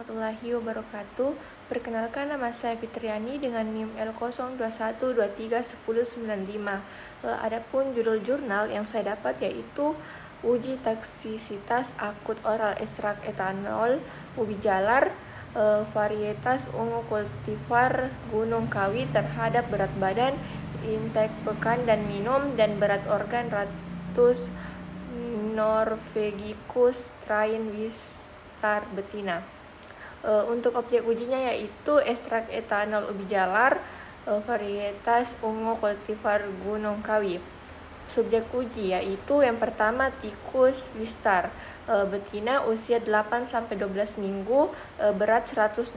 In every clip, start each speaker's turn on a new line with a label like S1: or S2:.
S1: warahmatullahi wabarakatuh. Perkenalkan, nama saya Fitriani dengan NIM L0212310995. Adapun judul jurnal yang saya dapat yaitu uji toksisitas akut oral ekstrak etanol ubi jalar varietas ungu kultivar Gunung Kawi terhadap berat badan, intake pekan dan minum, dan berat organ ratus Norvegicus strain Wistar betina. Untuk objek ujinya yaitu ekstrak etanol ubi jalar varietas ungu kultivar Gunung Kawi. Subjek uji yaitu yang pertama tikus Wistar betina usia 8-12 minggu, berat 120-200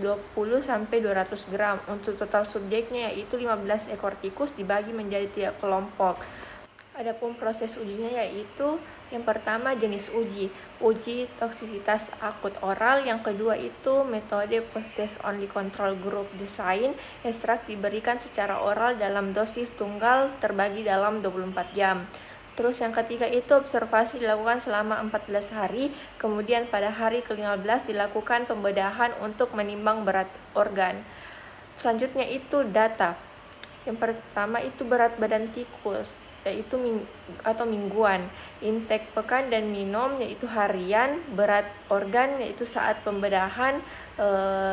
S1: gram. Untuk total subjeknya yaitu 15 ekor tikus dibagi menjadi 3 kelompok. Adapun proses ujinya yaitu yang pertama jenis uji toksisitas akut oral, yang kedua itu metode post-test only control group design, ekstrak diberikan secara oral dalam dosis tunggal terbagi dalam 24 jam. Terus yang ketiga itu observasi dilakukan selama 14 hari, kemudian pada hari ke-15 dilakukan pembedahan untuk menimbang berat organ. Selanjutnya itu data. Yang pertama itu berat badan tikus yaitu mingguan, intake pekan dan minum yaitu harian, berat organ yaitu saat pembedahan.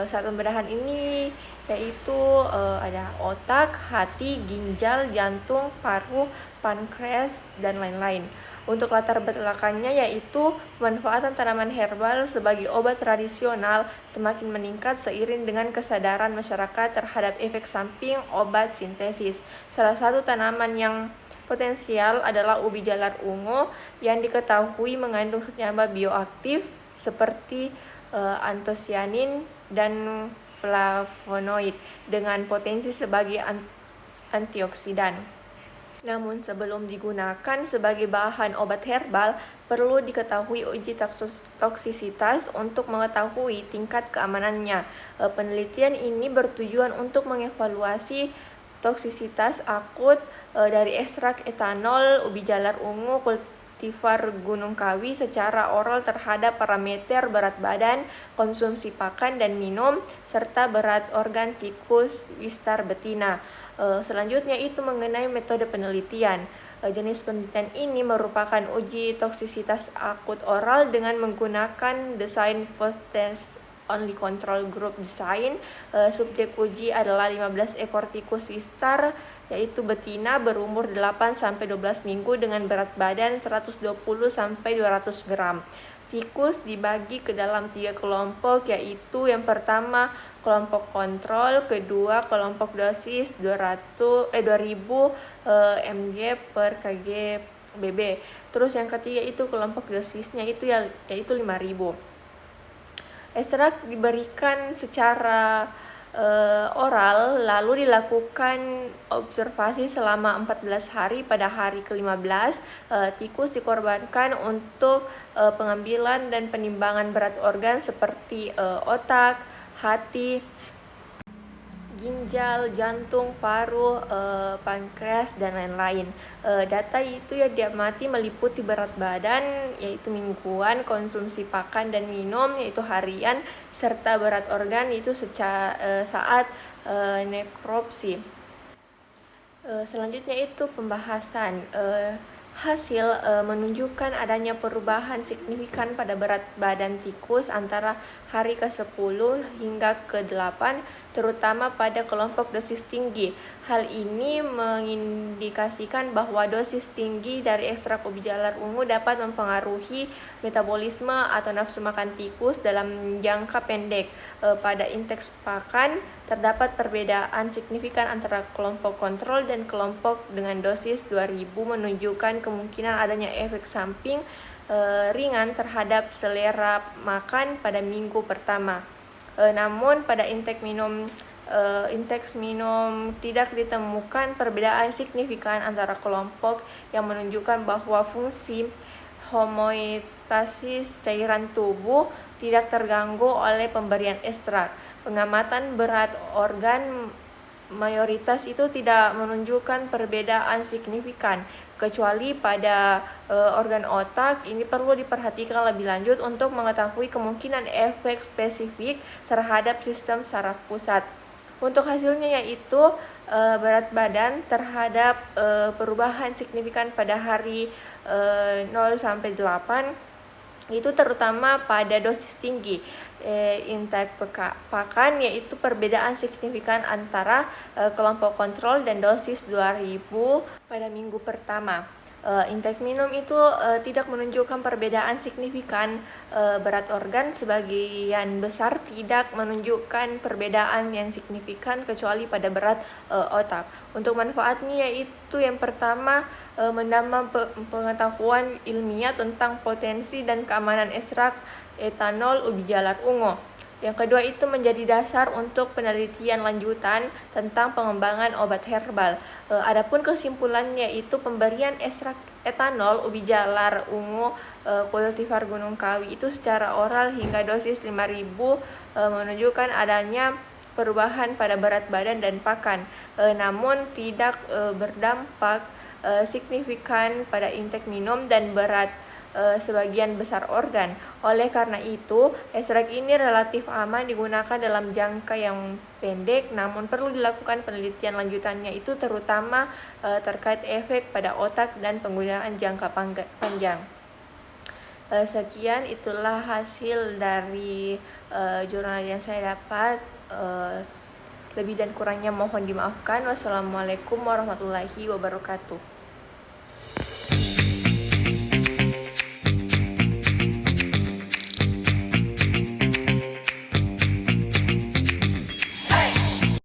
S1: Saat pembedahan ini yaitu ada otak, hati, ginjal, jantung, paru, pankreas, dan lain-lain. Untuk latar belakangnya yaitu pemanfaatan tanaman herbal sebagai obat tradisional semakin meningkat seiring dengan kesadaran masyarakat terhadap efek samping obat sintesis. Salah satu tanaman yang potensial adalah ubi jalar ungu yang diketahui mengandung senyawa bioaktif seperti antosianin dan flavonoid dengan potensi sebagai antioksidan. Namun sebelum digunakan sebagai bahan obat herbal, perlu diketahui uji toksisitas untuk mengetahui tingkat keamanannya. Penelitian ini bertujuan untuk mengevaluasi toksisitas akut dari ekstrak etanol ubi jalar ungu kultivar Gunung Kawi secara oral terhadap parameter berat badan, konsumsi pakan dan minum, serta berat organ tikus Wistar betina. Selanjutnya itu mengenai metode penelitian. Jenis penelitian ini merupakan uji toksisitas akut oral dengan menggunakan desain post-test only control group design. Subjek uji adalah 15 ekor tikus Wistar yaitu betina berumur 8-12 minggu dengan berat badan 120-200 gram. Tikus dibagi ke dalam 3 kelompok yaitu yang pertama kelompok kontrol, kedua kelompok dosis 2000 mg per kg BB. Terus yang ketiga itu kelompok dosisnya yaitu 5000. Ekstrak diberikan secara oral, lalu dilakukan observasi selama 14 hari. Pada hari ke-15 tikus dikorbankan untuk pengambilan dan penimbangan berat organ seperti otak, hati, ginjal, jantung, paru, pankreas, dan lain-lain. Data itu yang diamati meliputi berat badan yaitu mingguan, konsumsi pakan dan minum yaitu harian, serta berat organ itu saat nekropsi. Selanjutnya itu pembahasan. Hasil menunjukkan adanya perubahan signifikan pada berat badan tikus antara hari ke-10 hingga ke-8, terutama pada kelompok dosis tinggi. Hal ini mengindikasikan bahwa dosis tinggi dari ekstrak ubi jalar ungu dapat mempengaruhi metabolisme atau nafsu makan tikus dalam jangka pendek. Pada intake pakan terdapat perbedaan signifikan antara kelompok kontrol dan kelompok dengan dosis 2000 menunjukkan kemungkinan adanya efek samping ringan terhadap selera makan pada minggu pertama. Namun pada intake minum tidak ditemukan perbedaan signifikan antara kelompok yang menunjukkan bahwa fungsi homeostasis cairan tubuh tidak terganggu oleh pemberian ekstrak. Pengamatan berat organ mayoritas itu tidak menunjukkan perbedaan signifikan, kecuali pada organ otak. Ini perlu diperhatikan lebih lanjut untuk mengetahui kemungkinan efek spesifik terhadap sistem saraf pusat. Untuk hasilnya yaitu berat badan terhadap perubahan signifikan pada hari 0 sampai 8 itu terutama pada dosis tinggi. Intake pakan yaitu perbedaan signifikan antara kelompok kontrol dan dosis 2000 pada minggu pertama. Intake minum itu tidak menunjukkan perbedaan signifikan. Berat organ sebagian besar tidak menunjukkan perbedaan yang signifikan kecuali pada berat otak. Untuk manfaatnya yaitu yang pertama, menambah pengetahuan ilmiah tentang potensi dan keamanan ekstrak etanol ubi jalar ungu. Yang kedua itu menjadi dasar untuk penelitian lanjutan tentang pengembangan obat herbal. Adapun kesimpulannya itu pemberian ekstrak etanol ubi jalar ungu kultivar Gunung Kawi itu secara oral hingga dosis 5000 menunjukkan adanya perubahan pada berat badan dan pakan, namun tidak berdampak signifikan pada intake minum dan berat sebagian besar organ. Oleh karena itu, ekstrak ini relatif aman digunakan dalam jangka yang pendek, namun perlu dilakukan penelitian lanjutannya itu terutama terkait efek pada otak dan penggunaan jangka panjang. Sekian itulah hasil dari jurnal yang saya dapat. Lebih dan kurangnya mohon dimaafkan. Wassalamualaikum warahmatullahi wabarakatuh.